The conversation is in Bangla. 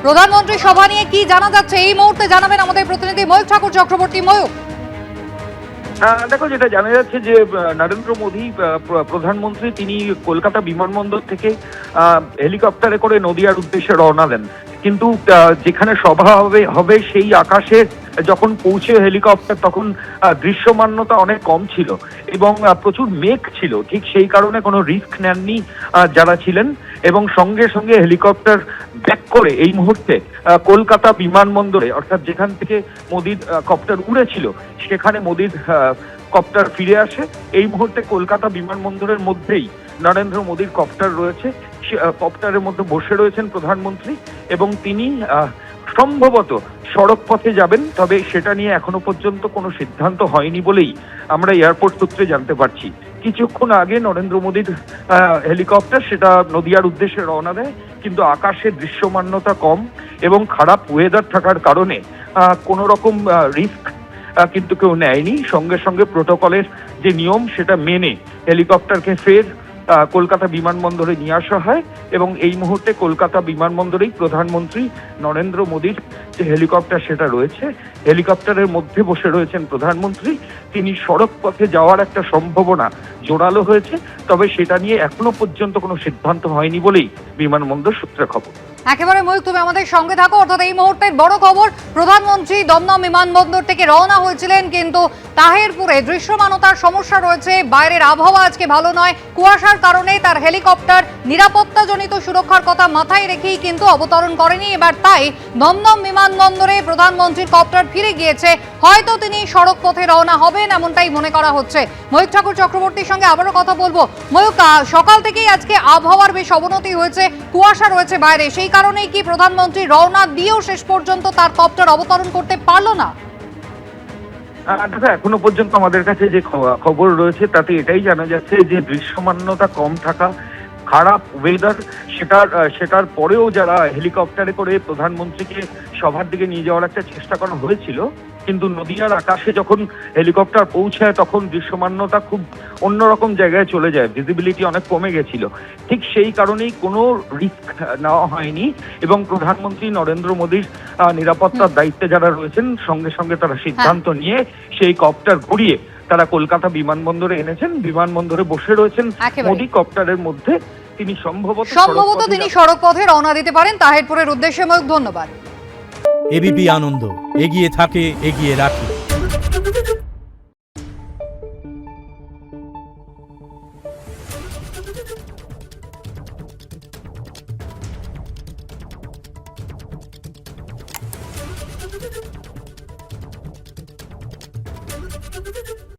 প্রধানমন্ত্রী সভা নিয়ে কি জানা যাচ্ছে এই মুহূর্তে জানাবেন আমাদের প্রতিনিধি ময়ূক ঠাকুর চক্রবর্তী। ময়ূক, দেখো, যেটা জানা যাচ্ছে যে নরেন্দ্র মোদী প্রধানমন্ত্রী তিনি কলকাতা বিমানবন্দর থেকে হেলিকপ্টারে করে নদিয়ার উদ্দেশ্যে রওনা দেন। কিন্তু যেখানে সভা হবে সেই আকাশে যখন পৌঁছে হেলিকপ্টার, তখন দৃশ্যমানতা অনেক কম ছিল এবং প্রচুর মেঘ ছিল। ঠিক সেই কারণে কোনো রিস্ক নেননি যারা ছিলেন এবং সঙ্গে সঙ্গে হেলিকপ্টার ব্যাক করে এই মুহূর্তে কলকাতা বিমানবন্দরে, অর্থাৎ যেখান থেকে মোদির কপ্টার উড়েছিল সেখানে মোদির কপ্টার ফিরে আসে। এই মুহূর্তে কলকাতা বিমানবন্দরের মধ্যেই নরেন্দ্র মোদীর কপ্টার রয়েছে। কপ্টারের মধ্যে বসে রয়েছেন প্রধানমন্ত্রী এবং তিনি সম্ভবত সড়ক পথে যাবেন, তবে সেটা নিয়ে এখনো পর্যন্ত কোনো সিদ্ধান্ত হয়নি বলেই আমরা এয়ারপোর্ট সূত্রে জানতে পারছি। কিছুক্ষণ আগে নরেন্দ্র মোদীর হেলিকপ্টার সেটা নদিয়ার উদ্দেশ্যে রওনা দেয়, কিন্তু আকাশের দৃশ্যমানতা কম এবং খারাপ ওয়েদার থাকার কারণে কোনো রকম রিস্ক কিন্তু কেউ নেয়নি। সঙ্গে সঙ্গে প্রোটোকলের যে নিয়ম সেটা মেনে হেলিকপ্টারকে ফের কলকাতা বিমানবন্দরে নিয়ে আসা হয় এবং এই মুহূর্তে কলকাতা বিমানবন্দরেই প্রধানমন্ত্রী নরেন্দ্র মোদীর যে হেলিকপ্টার সেটা রয়েছে, হেলিকপ্টারের মধ্যে বসে রয়েছেন প্রধানমন্ত্রী। তিনি সড়ক পথে যাওয়ার একটা সম্ভাবনা জোরালো হয়েছে, তবে সেটা নিয়ে এখনো পর্যন্ত কোনো সিদ্ধান্ত হয়নি বলেই বিমানবন্দর সূত্রে খবর। একেবারে ময়ূক, তুমি আমাদের সঙ্গে থাকো। অর্থাৎ এই মুহূর্তের বড় খবর, প্রধানমন্ত্রী দমদম বিমানবন্দর থেকে রওনা হয়েছিলেন, কিন্তু তাহেরপুরে দৃশ্যমানতার সমস্যা রয়েছে। বাইরের আবহাওয়া আজকে ভালো নয়, কুয়াশার কারণে তার হেলিকপ্টার নিরাপত্তাজনিত সুরক্ষার কথা মাথায় রেখেই কিন্তু অবতরণ করেনি। এবার তাই দমদম বিমানবন্দরে প্রধানমন্ত্রীর কপ্টার ফিরে গিয়েছে। হয়তো তিনি সড়ক পথে রওনা হবেন এমনটাই মনে করা হচ্ছে। ময়ূক ঠাকুর চক্রবর্তীর সঙ্গে আবারও কথা বলবো। ময়ূক, সকাল থেকেই আজকে আবহাওয়ার বেশ অবনতি হয়েছে, কুয়াশা রয়েছে বাইরে, সেই কারণেই কি প্রধানমন্ত্রী রওনা দিয়েও শেষ পর্যন্ত তার কপ্টার অবতরণ করতে পারলো না? এখনো পর্যন্ত আমাদের কাছে যে খবর রয়েছে তাতে এটাই জানা যাচ্ছে যে দৃশ্যমানতা কম থাকা, খারাপ ওয়েদার, সেটার পরেও যারা হেলিকপ্টারে করে প্রধানমন্ত্রীকে সভার দিকে নিয়ে যাওয়ার একটা চেষ্টা করা হয়েছিল, কিন্তু নদিয়ার আকাশে যখন হেলিকপ্টার পৌঁছায় তখন দৃশ্যমানতা খুব অন্যরকম জায়গায় চলে যায়, ভিজিবিলিটি অনেক কমে গেছিল। ঠিক সেই কারণেই কোনো রিস্ক নেওয়া হয়নি এবং প্রধানমন্ত্রী নরেন্দ্র মোদীর নিরাপত্তার দায়িত্বে যারা রয়েছেন সঙ্গে সঙ্গে তারা সিদ্ধান্ত নিয়ে সেই কপ্টার ঘুরিয়ে তারা কলকাতা বিমানবন্দরে এনেছেন। বিমানবন্দরে বসে রয়েছেন মোদী কপ্টারের মধ্যে। তিনি সম্ভবত তিনি সড়ক পথে রওনা দিতে পারেন তাহেরপুরের উদ্দেশ্যে। ময়ূক, ধন্যবাদ। এবিপি আনন্দ, এগিয়ে থাকে, এগিয়ে রাখে। Thank you.